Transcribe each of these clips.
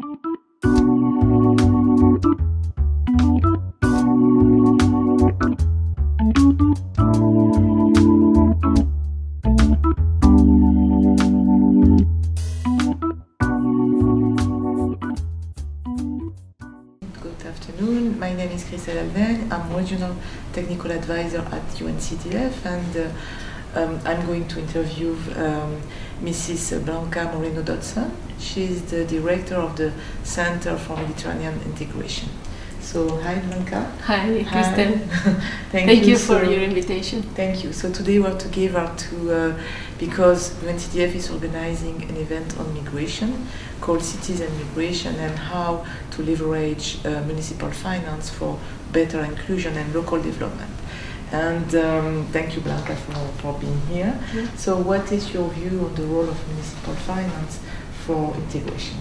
Good afternoon. My name is Christelle Alben. I'm Regional Technical Advisor at UNCDF, and I'm going to interview Mrs. Blanca Moreno-Dodson. She's the Director of the Center for Mediterranean Integration. So, hi Blanca. Hi, Christelle. Thank you for your invitation. Thank you. So today we're together because UNCDF is organizing an event on migration called Cities and Migration, and how to leverage municipal finance for better inclusion and local development. And thank you, Blanca, for being here. Yeah. So what is your view on the role of municipal finance for integration?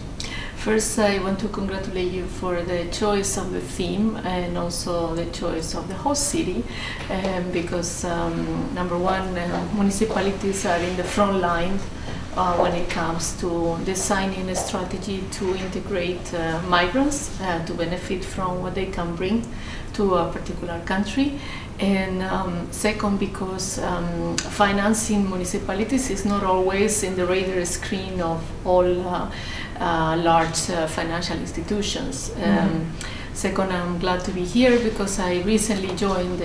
First, I want to congratulate you for the choice of the theme and also the choice of the host city, because number one, municipalities are in the front line when it comes to designing a strategy to integrate migrants to benefit from what they can bring to a particular country. And second, because financing municipalities is not always in the radar screen of all large financial institutions. Second, I'm glad to be here because I recently joined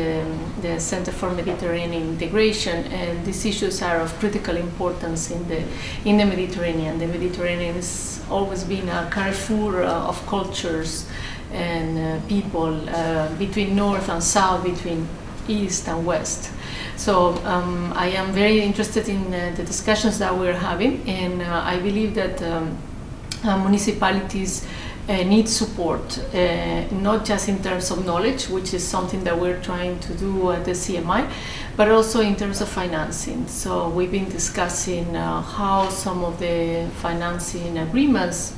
the Center for Mediterranean Integration, and these issues are of critical importance in the Mediterranean. The Mediterranean has always been a carrefour of cultures and people between north and south, between east and west. So I am very interested in the discussions that we're having, and I believe that municipalities need support, not just in terms of knowledge, which is something that we're trying to do at the CMI, but also in terms of financing. So we've been discussing how some of the financing agreements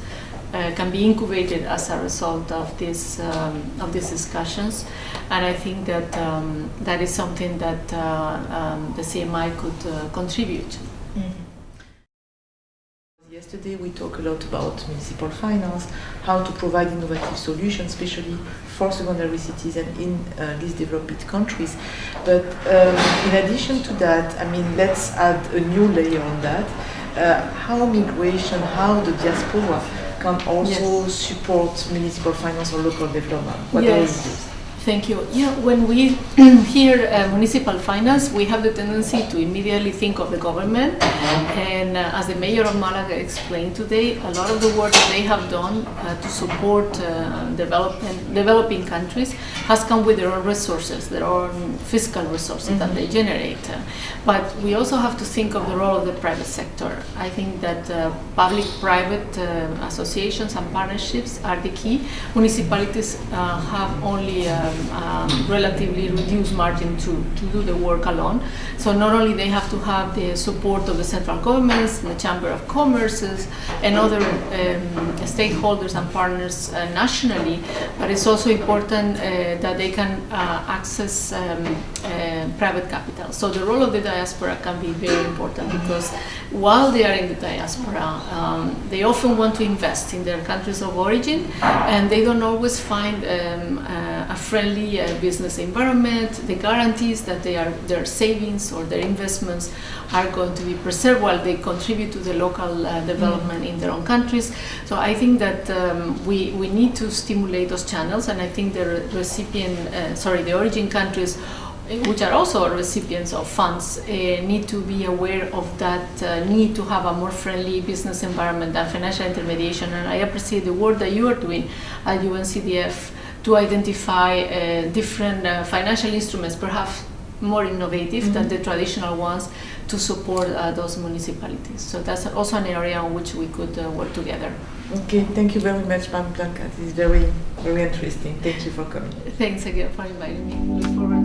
can be incubated as a result of these discussions, and I think that that is something that the CMI could contribute. Mm-hmm. Yesterday we talked a lot about municipal finance, how to provide innovative solutions, especially for secondary cities and in least developed countries. But in addition to that, I mean, let's add a new layer on that. How migration, how the diaspora can also support municipal finance or local development. What are your views? Thank you. Yeah, when we hear municipal finance, we have the tendency to immediately think of the government. And as the mayor of Malaga explained today, a lot of the work that they have done to support developing countries has come with their own resources, their own fiscal resources that they generate. But we also have to think of the role of the private sector. I think that public-private associations and partnerships are the key. Municipalities have only relatively reduced margin to do the work alone. So not only they have to have the support of the central governments, the Chamber of Commerces, and other stakeholders and partners nationally, but it's also important that they can access private capital. So the role of the diaspora can be very important, because while they are in the diaspora, they often want to invest in their countries of origin, and they don't always find a friendly business environment, the guarantees that their savings or their investments are going to be preserved while they contribute to the local development in their own countries. So I think that we need to stimulate those channels, and I think the origin countries, which are also recipients of funds, need to be aware of that need to have a more friendly business environment and financial intermediation. And I appreciate the work that you are doing at UNCDF to identify different financial instruments, perhaps more innovative than the traditional ones, to support those municipalities. So that's also an area on which we could work together. Okay, thank you very much, Blanca. This is very, very interesting. Thank you for coming. Thanks again for inviting me. Look forward